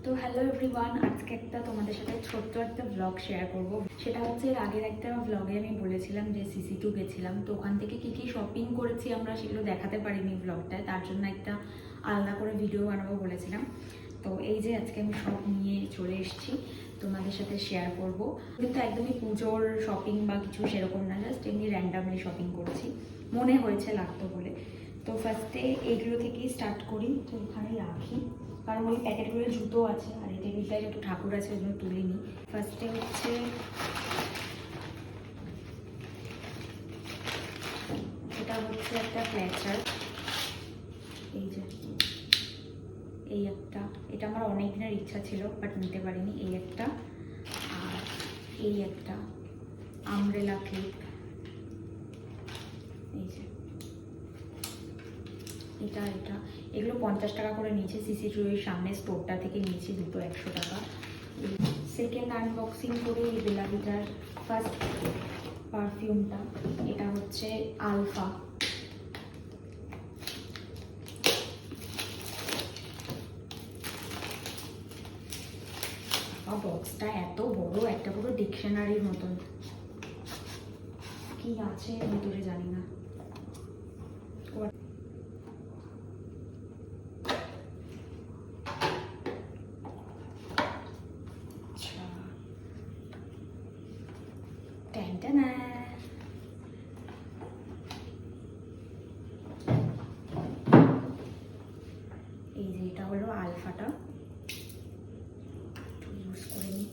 তো hello everyone, আজকে তোমাদের সাথে ছোট্ট একটা ব্লগ শেয়ার করব। সেটা হচ্ছে এর আগের একটা ব্লগে আমি বলেছিলাম যে CC2 গেছিলাম, তো ওখান থেকে কি কি শপিং করেছি আমরা সেগুলো দেখাতে পারিনি ব্লগটায়, তার জন্য একটা আলাদা করে ভিডিও বানাবো বলেছিলাম। তো এই যে আজকে আমি সব নিয়ে চলে এসেছি, তোমাদের সাথে শেয়ার করব। কিন্তু একদমই পুজোর শপিং বা কিছু সেরকম না, জাস্ট এমনি র্যান্ডামলি শপিং করেছি, মনে হয়েছে লাগতো বলে। তো ফার্স্টে এইগুলো থেকেই স্টার্ট করি, তো এখানে রাখি কারণ ওই প্যাকেটগুলো জুতো আছে, আর এই টেবিলটায় যত ঠাকুর আছে ওগুলো তুলিনি। ফার্স্টে হচ্ছে এটা হচ্ছে একটা প্ল্যাচার, এই যে এই একটা, এটা আমার অনেক দিনের ইচ্ছা ছিল বাট নিতে পারিনি। এই একটা, আর এই একটা আমব্রেলা ক্লিপ, এই যে এটা এটা এগুলো 50 টাকা করে নিয়েছে, CC2 এর সামনে স্টোরটা থেকে নিয়েছি, দুটো 100 টাকা। সেকেন্ড আনবক্সিং করে এই বেলা ভিটার ফার্স্ট পারফিউমটা, এটা হচ্ছে আলফা। বক্সটা এত বড়, একটা পুরো ডিকশনারির মতন, কি আছে ভিতরে জানি না। এই যে এটা হলো আলফাটা, ইউজ করে নিই।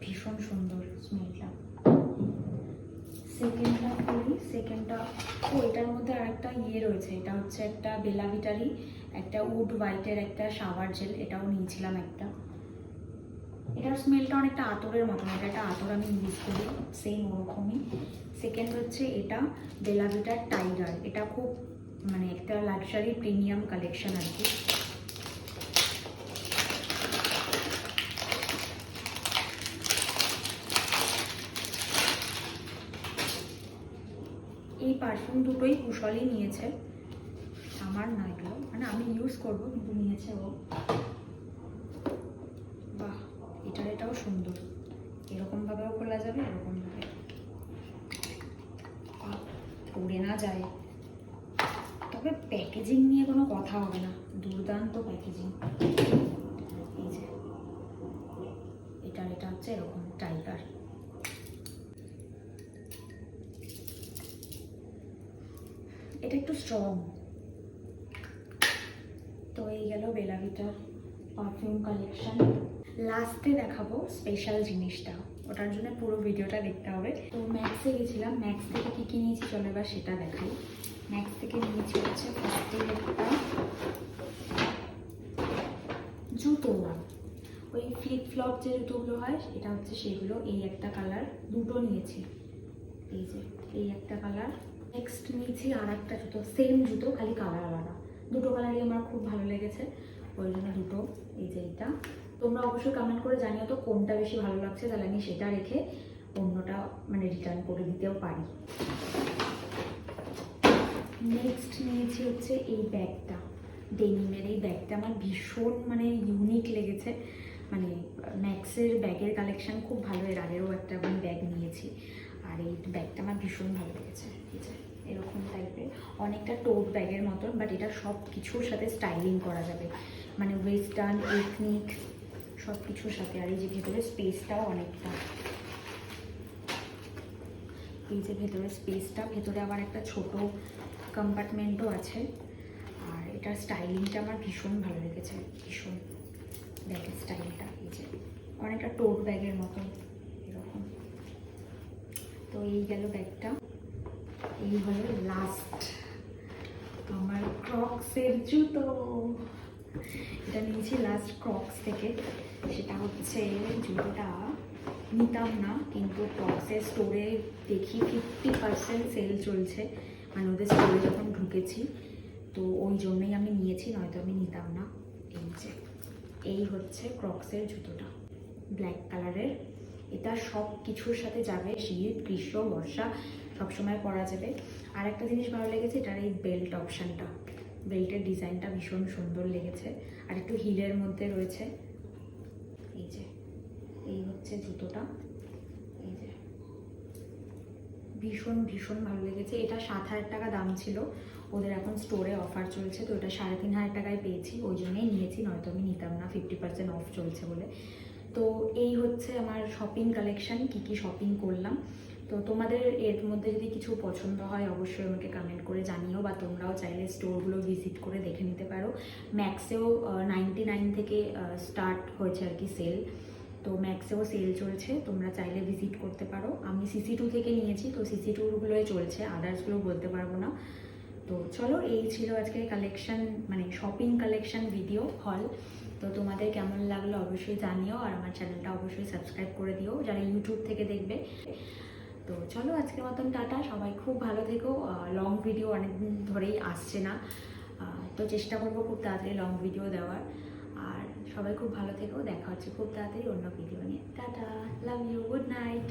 ভীষণ সুন্দর স্মেলটা। সেকেন্ডটা করি, সেকেন্ডটা এটার মধ্যে আর একটা রয়েছে, এটা হচ্ছে একটা বেলা ভিটারই একটা উড হোয়াইটের একটা শাওয়ার জেল, এটাও নিয়েছিলাম একটা। এটার স্মেলটা অনেকটা আতরের মতন, এটা একটা আতর আমি ইউজ করি সেম ওরকমই। সেকেন্ড হচ্ছে এটা বেলা ভিটার টাইগার, এটা খুব মানে একটা লাক্সারি প্রিমিয়াম কালেকশন আর কি। এই পারফিউম দুটোই কুশলই নিয়েছে, আমার না, এগুলো মানে আমি ইউজ করবো কিন্তু নিয়েছে ও। বাহ, এটাও সুন্দর, এরকমভাবেও খোলা যাবে, এরকমভাবে পড়ে না যায়। তবে প্যাকেজিং নিয়ে কোনো কথা হবে না, দুর্দান্ত প্যাকেজিং। এই যে এটা হচ্ছে এরকম টাইগার। এটা একটু স্ট্রং। তো এই গেল বেলা ভিটার পারফিউম কালেকশন। লাস্টে দেখাবো স্পেশাল জিনিসটা, ওটার জন্য পুরো ভিডিওটা দেখতে হবে। তো ম্যাক্সে গেছিলাম, ম্যাক্স থেকে কী কী নিয়েছি চলো এবার সেটা দেখাই। ম্যাক্স থেকে নিয়েছি হচ্ছে ফার্স্টে একটা জুতো, ওই ফ্লিপ ফ্লপ যে জুতোগুলো হয় এটা হচ্ছে সেগুলো। এই একটা কালার, দুটো নিয়েছি, এই যে এই একটা কালার। নেক্সট নিয়েছি আর একটা জুতো, সেম জুতো খালি কালার আলাদা, দুটো কালারই আমার খুব ভালো লেগেছে, ওই জন্য দুটো। এই যে এইটা, তোমরা অবশ্যই কমেন্ট করে জানিও তো কোনটা বেশি ভালো লাগছে, তাহলে আমি সেটা রেখে অন্যটা মানে রিটার্ন করে দিতেও পারি। নেক্সট নিয়েছি হচ্ছে এই ব্যাগটা, ডেনিমের এই ব্যাগটা আমার ভীষণ মানে ইউনিক লেগেছে। মানে ম্যাক্সের ব্যাগের কালেকশন খুব ভালো, এর আগেরও একটা আমি ব্যাগ নিয়েছি, আর এই ব্যাগটা আমার ভীষণ ভালো লেগেছে। ঠিক আছে, এরকম টাইপের অনেকটা টোট ব্যাগের মতন, বাট এটা সব কিছুর সাথে স্টাইলিং করা যাবে, মানে ওয়েস্টার্ন এথনিক সব কিছুর সাথে। আর এই যে ভেতরে স্পেসটাও অনেকটা, এই যে ভেতরে স্পেসটা, ভেতরে আবার একটা ছোট কম্পার্টমেন্টও আছে। আর এটার স্টাইলিংটা আমার ভীষণ ভালো লেগেছে, ভীষণ ব্যাগের স্টাইলটা, এই যে অনেকটা টোট ব্যাগের মতো এরকম। তো এই গেল ব্যাগটা। এই হলো লাস্ট আমার ক্রক্সের জুতো, এটা নিয়েছি লাস্ট ক্রক্স থেকে। সেটা হচ্ছে জুতোটা নিতাম না, কিন্তু ক্রক্সের স্টোরে দেখি 50% সেল চলছে, মানে ওদের স্টোরে যখন ঢুকেছি, তো ওই জন্যই আমি নিয়েছি, নয়তো আমি নিতাম না। এই যে এই হচ্ছে ক্রক্সের জুতোটা, ব্ল্যাক কালারের। এটা সব কিছুর সাথে যাবে, শীত গ্রীষ্ম বর্ষা সবসময় পরা যাবে। আর একটা জিনিস ভালো লেগেছে, এটার এই বেল্ট অপশানটা, বেল্টের ডিজাইনটা ভীষণ সুন্দর লেগেছে। আর একটু হিলের মধ্যে রয়েছে। এই যে এই হচ্ছে জুতোটা, এই যে ভীষণ ভীষণ ভালো লেগেছে। এটা 7,000 টাকা দাম ছিল, ওদের এখন স্টোরে অফার চলছে, তো এটা 3,500 টাকায় পেয়েছি, ওই জন্যই নিয়েছি, নয়তো আমি নিতাম না, 50% অফ চলছে বলে। তো এই হচ্ছে আমার শপিং কালেকশন, কী কী শপিং করলাম। তো তোমাদের এর মধ্যে যদি কিছু পছন্দ হয় অবশ্যই আমাকে কমেন্ট করে জানিও, বা তোমরাও চাইলে স্টোরগুলো ভিজিট করে দেখে নিতে পারো। ম্যাক্সেও 99 থেকে স্টার্ট হয়েছে আর কি সেল, তো ম্যাক্সেও সেল চলছে, তোমরা চাইলে ভিজিট করতে পারো। আমি CC2 থেকে নিয়েছি, তো CC2গুলোই চলছে, আদার্সগুলো বলতে পারবো না। তো চলো, এই ছিল আজকে কালেকশন, মানে শপিং কালেকশন ভিডিও হল। তো তোমাদের কেমন লাগলো অবশ্যই জানিও, আর আমার চ্যানেলটা অবশ্যই সাবস্ক্রাইব করে দিও যারা ইউটিউব থেকে দেখবে। তো চলো, আজকের মতন টাটা, সবাই খুব ভালো থেকো। লং ভিডিও অনেকদিন ধরেই আসছে না, তো চেষ্টা করবো খুব তাড়াতাড়ি লং ভিডিও দেওয়ার। আর সবাই খুব ভালো থেকো, দেখা হচ্ছে খুব তাড়াতাড়ি অন্য ভিডিও নিয়ে। টাটা, লাভ ইউ, গুড নাইট।